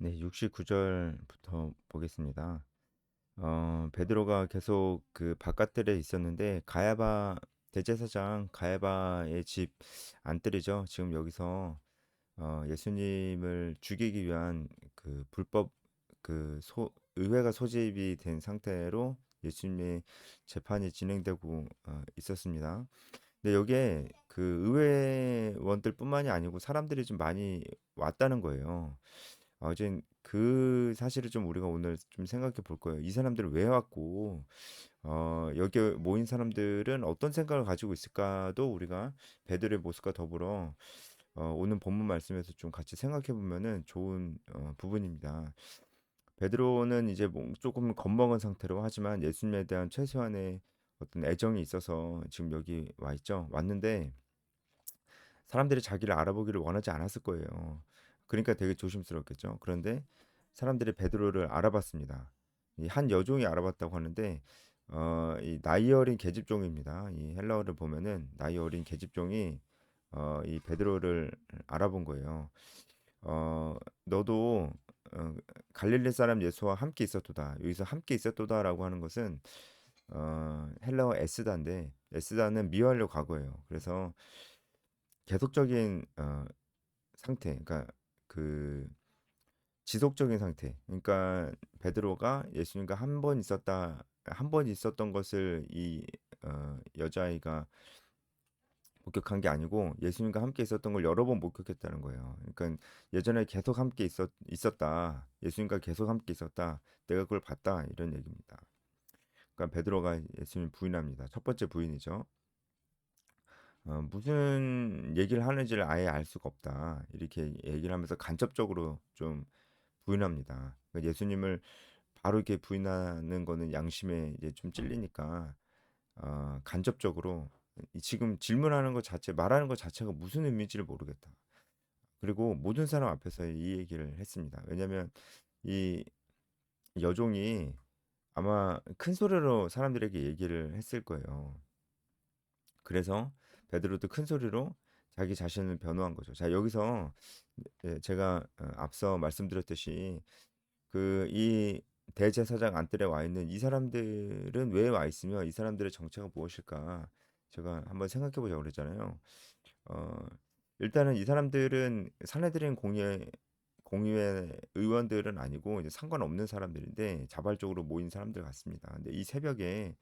네, 69절부터 보겠습니다. 베드로가 계속 그 바깥들에 있었는데 가야바 대제사장 가야바의 집 안뜰이죠. 지금 여기서 예수님을 죽이기 위한 그 불법 의회가 소집이 된 상태로 예수님의 재판이 진행되고 있었습니다. 근데 여기에 그 의회원들뿐만이 아니고 사람들이 좀 많이 왔다는 거예요. 이제 그 사실을 좀 우리가 오늘 좀 생각해 볼 거예요. 이 사람들은 왜 왔고, 여기 모인 사람들은 어떤 생각을 가지고 있을까도 우리가 베드로의 모습과 더불어 오늘 본문 말씀에서 좀 같이 생각해 보면은 좋은 부분입니다. 베드로는 이제 조금 겁먹은 상태로 하지만 예수님에 대한 최소한의 어떤 애정이 있어서 지금 여기 와 있죠. 왔는데 사람들이 자기를 알아보기를 원하지 않았을 거예요. 그러니까 되게 조심스럽겠죠. 그런데 사람들이 베드로를 알아봤습니다. 이 한 여종이 알아봤다고 하는데 이 나이 어린 계집종입니다. 이 헬라어를 보면은 나이 어린 계집종이 이 베드로를 알아본 거예요. 너도 어, 갈릴리 사람 예수와 함께 있었도다. 여기서 함께 있었도다라고 하는 것은 헬라어 에스다인데 에스다는 미완료 과거예요. 그래서 계속적인 상태, 그러니까 그 지속적인 상태. 그러니까 베드로가 예수님과 한 번 있었던 것을 이 여자아이가 목격한 게 아니고 예수님과 함께 있었던 걸 여러 번 목격했다는 거예요. 그러니까 예전에 계속 있었다. 예수님과 계속 함께 있었다. 내가 그걸 봤다. 이런 얘기입니다. 그러니까 베드로가 예수님 부인합니다. 첫 번째 부인이죠. 무슨 얘기를 하는지를 아예 알 수가 없다. 이렇게 얘기를 하면서 간접적으로 좀 부인합니다. 그러니까 예수님을 바로 이렇게 부인하는 거는 양심에 이제 좀 찔리니까 간접적으로 지금 질문하는 것 자체, 말하는 것 자체가 무슨 의미인지를 모르겠다. 그리고 모든 사람 앞에서 이 얘기를 했습니다. 왜냐하면 이 여종이 아마 큰 소리로 사람들에게 얘기를 했을 거예요. 그래서 베드로도 큰 소리로 자기 자신을 변호한 거죠. 자, 여기서 제가 앞서 말씀드렸듯이 그 이 대제사장 안뜰에 와 있는 이 사람들은 왜 와 있으며 이 사람들의 정체가 무엇일까? 제가 한번 생각해 보자고 그랬잖아요. 어, 일단은 이 사람들은 사내들인 공의회 의원들은 아니고 이제 상관없는 사람들인데 자발적으로 모인 사람들 같습니다. 근데 이 새벽에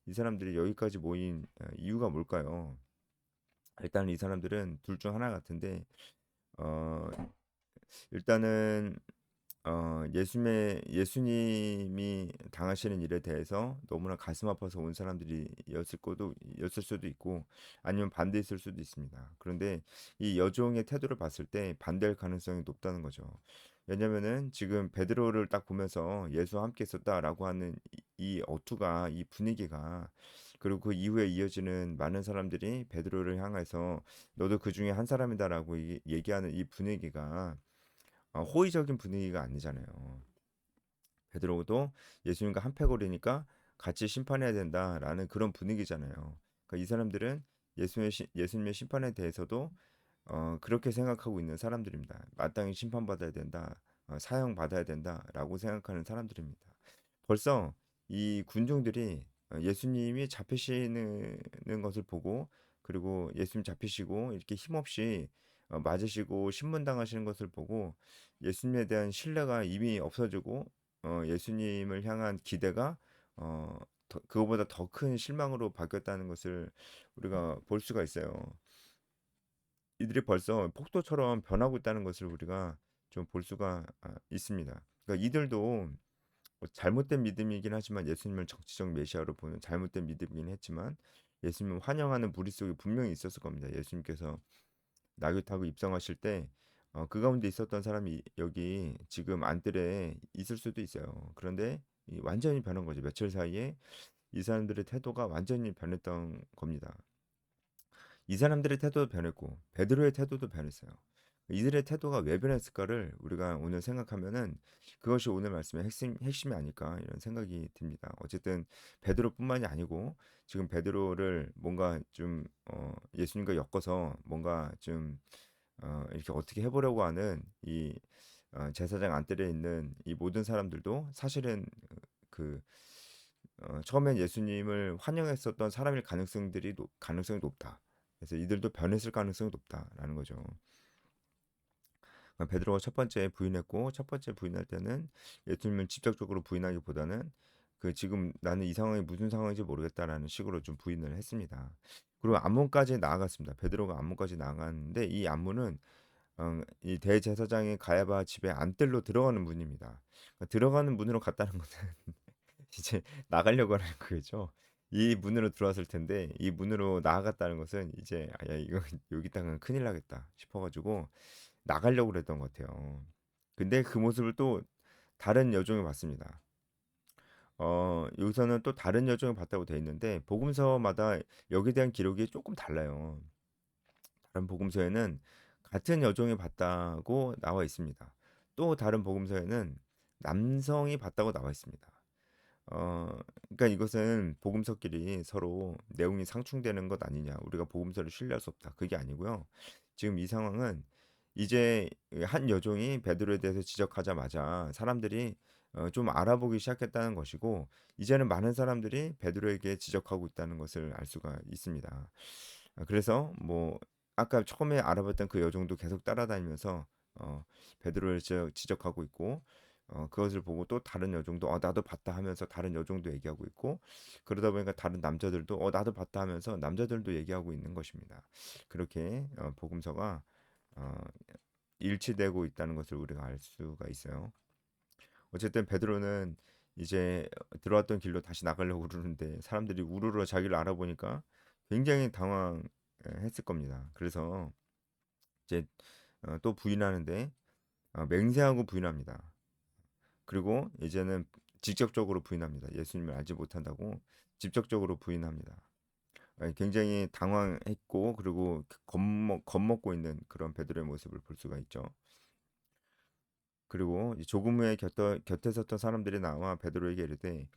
이 사람들이 여기까지 모인 이유가 뭘까요? 일단 이 사람들은 둘 중 하나 같은데 어, 일단은 예수님이 당하시는 일에 대해서 너무나 가슴 아파서 온 사람들이었을 수도 있고 아니면 반대했을 수도 있습니다. 그런데 이 여종의 태도를 봤을 때 반대할 가능성이 높다는 거죠. 왜냐면은 지금 베드로를 딱 보면서 예수와 함께 있었다라고 하는 이 어투가 이 분위기가 그리고 그 이후에 이어지는 많은 사람들이 베드로를 향해서 너도 그 중에 한 사람이다라고 얘기하는 이 분위기가 호의적인 분위기가 아니잖아요. 베드로도 예수님과 한패거리니까 같이 심판해야 된다라는 그런 분위기잖아요. 그러니까 이 사람들은 예수님의 심판에 대해서도 그렇게 생각하고 있는 사람들입니다. 마땅히 심판받아야 된다, 사형받아야 된다라고 생각하는 사람들입니다. 벌써 이 군중들이 예수님이 잡히시는 것을 보고 그리고 예수님 잡히시고 이렇게 힘없이 맞으시고 신문당하시는 것을 보고 예수님에 대한 신뢰가 이미 없어지고 예수님을 향한 기대가 어, 그거보다 더 큰 실망으로 바뀌었다는 것을 우리가 볼 수가 있어요. 이들이 벌써 폭도처럼 변하고 있다는 것을 우리가 좀 볼 수가 있습니다. 그러니까 이들도 잘못된 믿음이긴 하지만 예수님을 정치적 메시아로 보는 잘못된 믿음이긴 했지만 예수님을 환영하는 무리 속에 분명히 있었을 겁니다. 예수님께서 나귀 타고 입성하실 때 그 가운데 있었던 사람이 여기 지금 안뜰에 있을 수도 있어요. 그런데 완전히 변한 거죠. 며칠 사이에 이 사람들의 태도가 완전히 변했던 겁니다. 이 사람들의 태도도 변했고 베드로의 태도도 변했어요. 이들의 태도가 왜 변했을까를 우리가 오늘 생각하면은 그것이 오늘 말씀의 핵심이 아닐까 이런 생각이 듭니다. 어쨌든 베드로뿐만이 아니고 지금 베드로를 뭔가 좀 예수님과 엮어서 뭔가 좀 이렇게 어떻게 해보려고 하는 이 제사장 안뜰에 있는 이 모든 사람들도 사실은 그 처음엔 예수님을 환영했었던 사람일 가능성이 높다. 그래서 이들도 변했을 가능성이 높다라는 거죠. 베드로가 첫 번째 부인했고, 첫 번째 부인할 때는 예수님을 직접적으로 부인하기보다는 그 지금 나는 이 상황이 무슨 상황인지 모르겠다라는 식으로 좀 부인을 했습니다. 그리고 안문까지 나아갔습니다. 베드로가 안문까지 나아갔는데 이 안문은 이 대제사장의 가야바 집에 안뜰로 들어가는 문입니다. 그러니까 들어가는 문으로 갔다는 것은 이제 나가려고 하는 거죠. 이 문으로 들어왔을 텐데 이 문으로 나아갔다는 것은 이제 야 이거 여기 있다가는 큰일 나겠다 싶어가지고 나가려고 그랬던 것 같아요. 근데 그 모습을 또 다른 여종이 봤습니다. 여기서는 또 다른 여종이 봤다고 돼 있는데 복음서마다 여기에 대한 기록이 조금 달라요. 다른 복음서에는 같은 여종이 봤다고 나와 있습니다. 또 다른 복음서에는 남성이 봤다고 나와 있습니다. 그러니까 이것은 복음서끼리 서로 내용이 상충되는 것 아니냐. 우리가 복음서를 신뢰할 수 없다. 그게 아니고요. 지금 이 상황은 이제 한 여종이 베드로에 대해서 지적하자마자 사람들이 좀 알아보기 시작했다는 것이고 이제는 많은 사람들이 베드로에게 지적하고 있다는 것을 알 수가 있습니다. 그래서 뭐 아까 처음에 알아봤던 그 여종도 계속 따라다니면서 베드로를 지적하고 있고 그것을 보고 또 다른 여종도 나도 봤다 하면서 다른 여종도 얘기하고 있고 그러다 보니까 다른 남자들도 나도 봤다 하면서 남자들도 얘기하고 있는 것입니다. 그렇게 복음서가 어, 일치되고 있다는 것을 우리가 알 수가 있어요. 어쨌든 베드로는 이제 들어왔던 길로 다시 나가려고 그러는데 사람들이 우르르 자기를 알아보니까 굉장히 당황했을 겁니다. 그래서 이제 또 부인하는데 맹세하고 부인합니다. 그리고 이제는 직접적으로 부인합니다. 예수님을 알지 못한다고 직접적으로 부인합니다. 굉장히 당황했고 그리고 겁먹고 있는 그런 베드로의 모습을 볼 수가 있죠. 그리고 조금 후에 곁에 섰던 사람들이 나와 베드로에게 이르되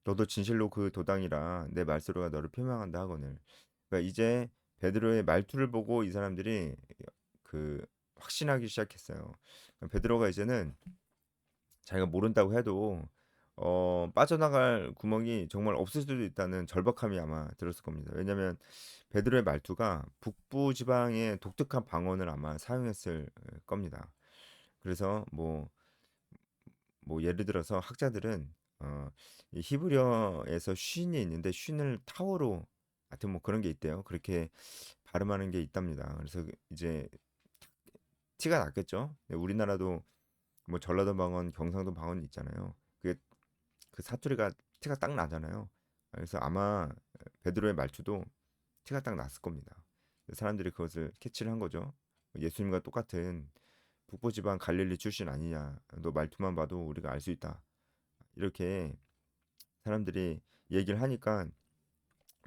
너도 진실로 그 도당이라 내 말소리가 너를 표명한다 하거늘. 그러니까 이제 베드로의 말투를 보고 이 사람들이 그 확신하기 시작했어요. 베드로가 이제는 자기가 모른다고 해도 빠져나갈 구멍이 정말 없을 수도 있다는 절박함이 아마 들었을 겁니다. 왜냐하면 베드로의 말투가 북부 지방의 독특한 방언을 아마 사용했을 겁니다. 그래서 뭐 예를 들어서 학자들은 이 히브리어에서 쉰이 있는데 쉰을 타워로 하여튼 뭐 그런 게 있대요. 그렇게 발음하는 게 있답니다. 그래서 이제 티가 났겠죠. 네, 우리나라도 뭐 전라도 방언, 경상도 방언이 있잖아요. 그게 그 사투리가 티가 딱 나잖아요. 그래서 아마 베드로의 말투도 티가 딱 났을 겁니다. 사람들이 그것을 캐치를 한 거죠. 예수님과 똑같은 북부지방 갈릴리 출신 아니냐. 너 말투만 봐도 우리가 알 수 있다. 이렇게 사람들이 얘기를 하니까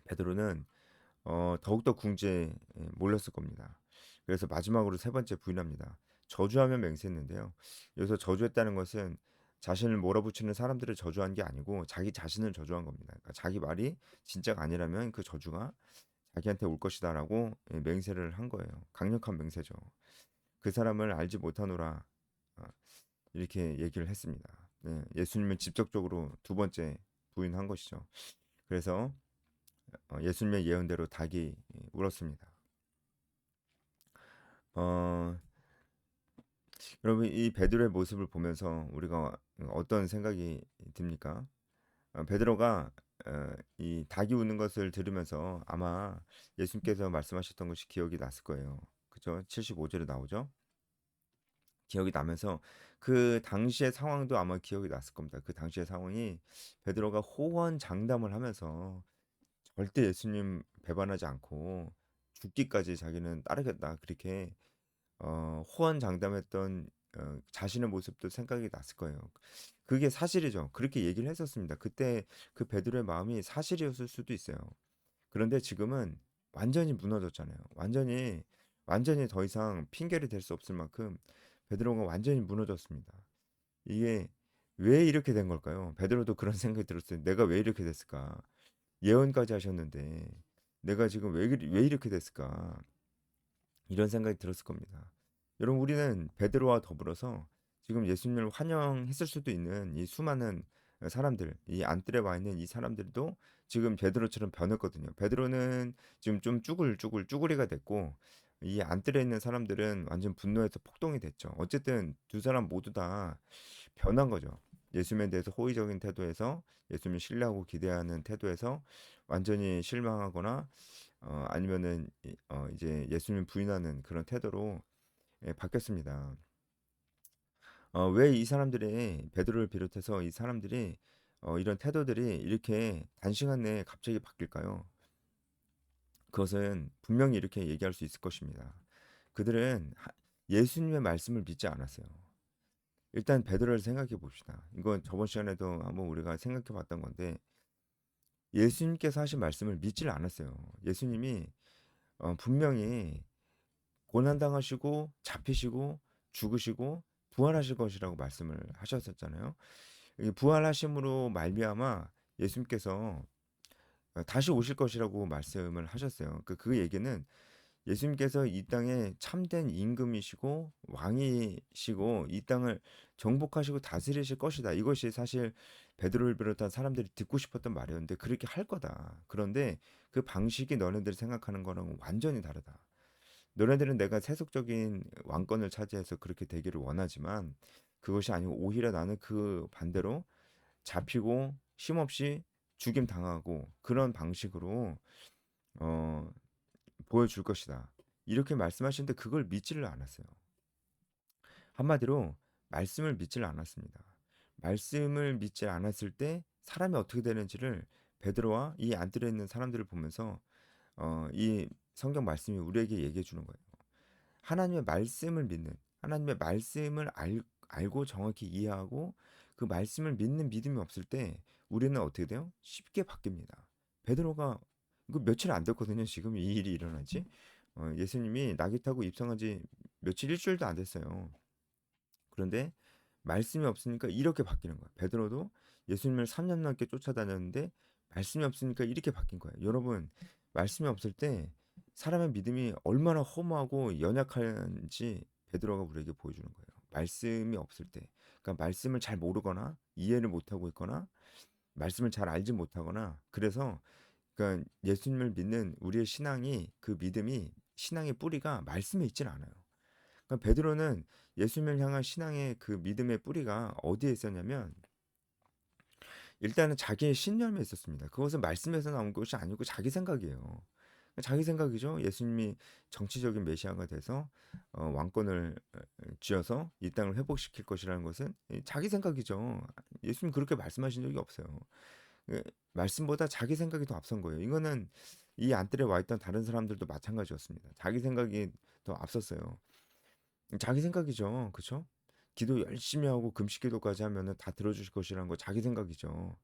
베드로는 더욱더 궁지에 몰렸을 겁니다. 그래서 마지막으로 세 번째 부인합니다. 저주하며 맹세했는데요. 여기서 저주했다는 것은 자신을 몰아붙이는 사람들을 저주한 게 아니고 자기 자신을 저주한 겁니다. 그러니까 자기 말이 진짜가 아니라면 그 저주가 자기한테 올 것이다라고 맹세를 한 거예요. 강력한 맹세죠. 그 사람을 알지 못하노라 어, 이렇게 얘기를 했습니다. 예수님은 직접적으로 두 번째 부인한 것이죠. 그래서 예수님의 예언대로 닭이 울었습니다. 어, 여러분 이 베드로의 모습을 보면서 우리가 어떤 생각이 듭니까? 베드로가 이 닭이 우는 것을 들으면서 아마 예수님께서 말씀하셨던 것이 기억이 났을 거예요. 그죠? 75절에 나오죠. 기억이 나면서 그 당시의 상황도 아마 기억이 났을 겁니다. 그 당시의 상황이 베드로가 호언장담을 하면서 절대 예수님 배반하지 않고 죽기까지 자기는 따르겠다. 그렇게 호언장담했던 자신의 모습도 생각이 났을 거예요. 그게 사실이죠. 그렇게 얘기를 했었습니다. 그때 그 베드로의 마음이 사실이었을 수도 있어요. 그런데 지금은 완전히 무너졌잖아요. 완전히 더 이상 핑계를 댈 수 없을 만큼 베드로가 완전히 무너졌습니다. 이게 왜 이렇게 된 걸까요? 베드로도 그런 생각이 들었어요. 내가 왜 이렇게 됐을까? 예언까지 하셨는데 내가 지금 왜 이렇게 됐을까? 이런 생각이 들었을 겁니다. 여러분 우리는 베드로와 더불어서 지금 예수님을 환영했을 수도 있는 이 수많은 사람들, 이 안뜰에 와 있는 이 사람들도 지금 베드로처럼 변했거든요. 베드로는 지금 좀 쭈구리가 됐고 이 안뜰에 있는 사람들은 완전 분노해서 폭동이 됐죠. 어쨌든 두 사람 모두 다 변한 거죠. 예수님에 대해서 호의적인 태도에서 예수님을 신뢰하고 기대하는 태도에서 완전히 실망하거나 아니면은 이제 예수님 부인하는 그런 태도로 바뀌었습니다. 왜 이 사람들이 베드로를 비롯해서 이 사람들이 이런 태도들이 이렇게 단시간 내에 갑자기 바뀔까요? 그것은 분명히 이렇게 얘기할 수 있을 것입니다. 그들은 예수님의 말씀을 믿지 않았어요. 일단 베드로를 생각해 봅시다. 이건 저번 시간에도 한번 우리가 생각해 봤던 건데 예수님께서 하신 말씀을 믿지를 않았어요. 예수님이 분명히 고난당하시고 잡히시고 죽으시고 부활하실 것이라고 말씀을 하셨었잖아요. 이 부활하심으로 말미암아 예수님께서 다시 오실 것이라고 말씀을 하셨어요. 그 얘기는 예수님께서 이 땅에 참된 임금이시고 왕이시고 이 땅을 정복하시고 다스리실 것이다. 이것이 사실 베드로를 비롯한 사람들이 듣고 싶었던 말이었는데 그렇게 할 거다. 그런데 그 방식이 너네들이 생각하는 거랑 완전히 다르다. 너네들은 내가 세속적인 왕권을 차지해서 그렇게 되기를 원하지만 그것이 아니고 오히려 나는 그 반대로 잡히고 쉼없이 죽임 당하고 그런 방식으로 어, 보여줄 것이다. 이렇게 말씀하시는데 그걸 믿지를 않았어요. 한마디로 말씀을 믿지를 않았습니다. 말씀을 믿지 않았을 때 사람이 어떻게 되는지를 베드로와 이 안뜰에 있는 사람들을 보면서 이 성경 말씀이 우리에게 얘기해 주는 거예요. 하나님의 말씀을 믿는 하나님의 말씀을 알고 정확히 이해하고 그 말씀을 믿는 믿음이 없을 때 우리는 어떻게 돼요? 쉽게 바뀝니다. 베드로가 이거 며칠 안 됐거든요. 지금 이 일이 일어나지. 예수님이 낙이 타고 입성한 지 며칠 일주일도 안 됐어요. 그런데 말씀이 없으니까 이렇게 바뀌는 거예요. 베드로도 예수님을 3년 넘게 쫓아다녔는데 말씀이 없으니까 이렇게 바뀐 거예요. 여러분, 말씀이 없을 때 사람의 믿음이 얼마나 허무하고 연약한지 베드로가 우리에게 보여주는 거예요. 말씀이 없을 때. 그러니까 말씀을 잘 모르거나 이해를 못하고 있거나 말씀을 잘 알지 못하거나 그래서 그러니까 예수님을 믿는 우리의 신앙이 그 믿음이 신앙의 뿌리가 말씀에 있질 않아요. 그러니까 베드로는 예수님을 향한 신앙의 그 믿음의 뿌리가 어디에 있었냐면 일단은 자기의 신념에 있었습니다. 그것은 말씀에서 나온 것이 아니고 자기 생각이에요. 자기 생각이죠. 예수님이 정치적인 메시아가 돼서 왕권을 쥐어서 이 땅을 회복시킬 것이라는 것은 자기 생각이죠. 예수님 그렇게 말씀하신 적이 없어요. 예, 말씀보다 자기 생각이 더 앞선 거예요. 이거는 이 안뜰에 와 있던 다른 사람들도 마찬가지였습니다. 자기 생각이 더 앞섰어요. 자기 생각이죠. 그쵸? 기도 열심히 하고 금식 기도까지 하면은 다 들어주실 것이라는 거 자기 생각이죠.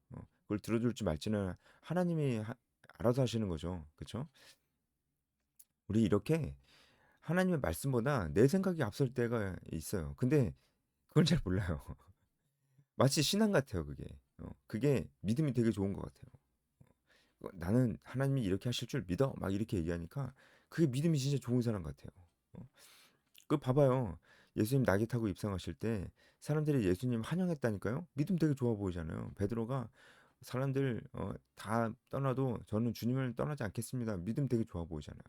그걸 들어줄지 말지는 하나님이 알아서 하시는 거죠. 그쵸? 우리 이렇게 하나님의 말씀보다 내 생각이 앞설 때가 있어요. 근데 그걸 잘 몰라요. 마치 신앙 같아요, 그게. 그게 믿음이 되게 좋은 것 같아요. 나는 하나님이 이렇게 하실 줄 믿어. 막 이렇게 얘기하니까 그게 믿음이 진짜 좋은 사람 같아요. 어, 그 봐봐요. 예수님 낙이 타고 입성하실 때 사람들이 예수님 환영했다니까요. 믿음 되게 좋아 보이잖아요. 베드로가 사람들 다 떠나도 저는 주님을 떠나지 않겠습니다. 믿음 되게 좋아 보이잖아요.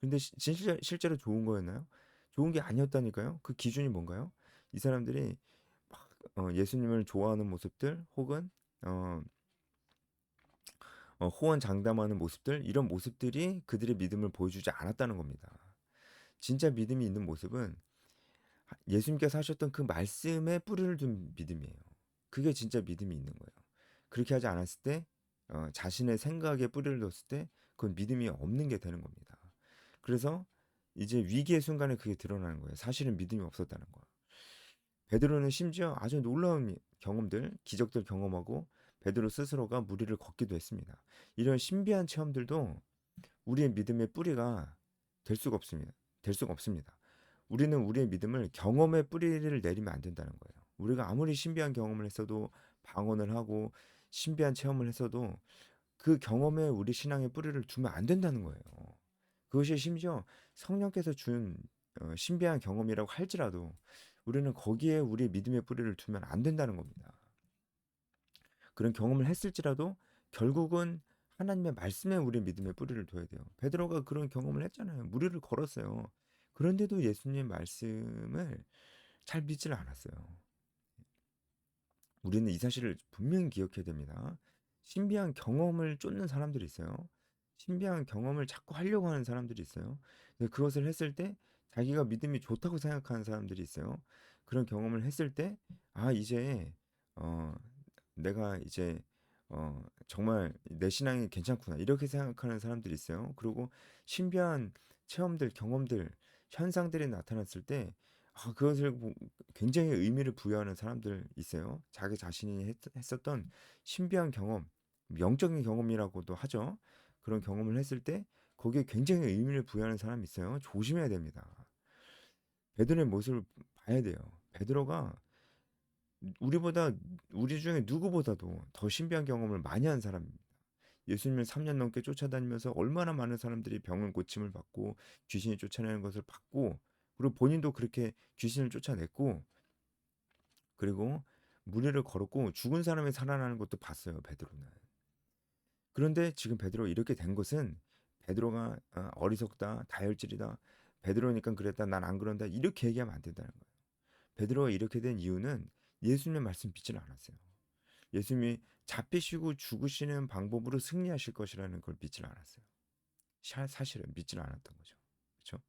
근데 실제로 좋은 거였나요? 좋은 게 아니었다니까요. 그 기준이 뭔가요? 이 사람들이 막 예수님을 좋아하는 모습들 혹은 어, 호언장담하는 모습들 이런 모습들이 그들의 믿음을 보여주지 않았다는 겁니다. 진짜 믿음이 있는 모습은 예수님께서 하셨던 그 말씀에 뿌리를 둔 믿음이에요. 그게 진짜 믿음이 있는 거예요. 그렇게 하지 않았을 때 자신의 생각에 뿌리를 뒀을 때 그건 믿음이 없는 게 되는 겁니다. 그래서 이제 위기의 순간에 그게 드러나는 거예요. 사실은 믿음이 없었다는 거. 베드로는 심지어 아주 놀라운 경험들, 기적들 경험하고 베드로 스스로가 무리를 걷기도 했습니다. 이런 신비한 체험들도 우리의 믿음의 뿌리가 될 수가 없습니다. 될 수가 없습니다. 우리는 우리의 믿음을 경험의 뿌리를 내리면 안 된다는 거예요. 우리가 아무리 신비한 경험을 했어도 방언을 하고 신비한 체험을 했어도 그 경험에 우리 신앙의 뿌리를 두면 안 된다는 거예요. 그것이 심지어 성령께서 준 신비한 경험이라고 할지라도 우리는 거기에 우리의 믿음의 뿌리를 두면 안 된다는 겁니다. 그런 경험을 했을지라도 결국은 하나님의 말씀에 우리의 믿음의 뿌리를 둬야 돼요. 베드로가 그런 경험을 했잖아요. 무리를 걸었어요. 그런데도 예수님 말씀을 잘 믿질 않았어요. 우리는 이 사실을 분명히 기억해야 됩니다. 신비한 경험을 쫓는 사람들이 있어요. 신비한 경험을 자꾸 하려고 하는 사람들이 있어요. 근데 그것을 했을 때 자기가 믿음이 좋다고 생각하는 사람들이 있어요. 그런 경험을 했을 때, 아, 이제, 어, 내가 이제, 정말 내 신앙이 괜찮구나. 이렇게 생각하는 사람들이 있어요. 그리고 신비한 체험들, 경험들, 현상들이 나타났을 때, 아, 그것을 굉장히 의미를 부여하는 사람들 있어요. 자기 자신이 했었던 신비한 경험, 영적인 경험이라고도 하죠. 그런 경험을 했을 때 거기에 굉장히 의미를 부여하는 사람이 있어요. 조심해야 됩니다. 베드로의 모습을 봐야 돼요. 베드로가 우리보다 우리 중에 누구보다도 더 신비한 경험을 많이 한 사람입니다. 예수님을 3년 넘게 쫓아다니면서 얼마나 많은 사람들이 병을 고침을 받고 귀신이 쫓아내는 것을 봤고, 그리고 본인도 그렇게 귀신을 쫓아냈고, 그리고 무리를 걸었고 죽은 사람이 살아나는 것도 봤어요. 베드로는. 그런데 지금 베드로 이렇게 된 것은 베드로가 어리석다, 다혈질이다, 베드로니까 그랬다, 난 안 그런다 이렇게 얘기하면 안 된다는 거예요. 베드로가 이렇게 된 이유는 예수님의 말씀 믿지는 않았어요. 예수님이 잡히시고 죽으시는 방법으로 승리하실 것이라는 걸 믿지는 않았어요. 사실은 믿지는 않았던 거죠. 그렇죠?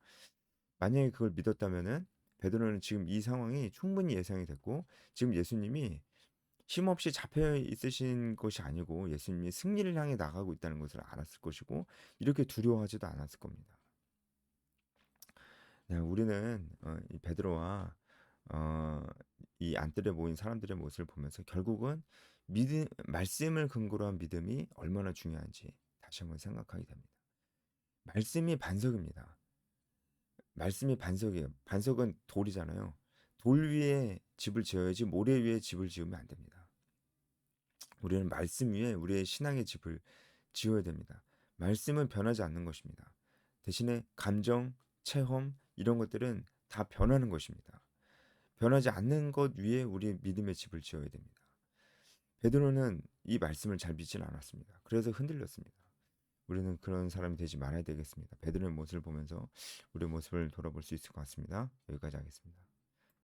만약에 그걸 믿었다면은 베드로는 지금 이 상황이 충분히 예상이 됐고, 지금 예수님이 힘없이 잡혀 있으신 것이 아니고 예수님이 승리를 향해 나가고 있다는 것을 알았을 것이고, 이렇게 두려워하지도 않았을 겁니다. 네, 우리는 이 베드로와 어, 이 안뜰에 모인 사람들의 모습을 보면서 결국은 믿음, 말씀을 근거로 한 믿음이 얼마나 중요한지 다시 한번 생각하게 됩니다. 말씀이 반석입니다. 말씀이 반석이에요. 반석은 돌이잖아요. 돌 위에 집을 지어야지 모래 위에 집을 지으면 안 됩니다. 우리는 말씀 위에 우리의 신앙의 집을 지어야 됩니다. 말씀은 변하지 않는 것입니다. 대신에 감정, 체험 이런 것들은 다 변하는 것입니다. 변하지 않는 것 위에 우리 믿음의 집을 지어야 됩니다. 베드로는 이 말씀을 잘 믿지는 않았습니다. 그래서 흔들렸습니다. 우리는 그런 사람이 되지 말아야 되겠습니다. 베드로의 모습을 보면서 우리의 모습을 돌아볼 수 있을 것 같습니다. 여기까지 하겠습니다.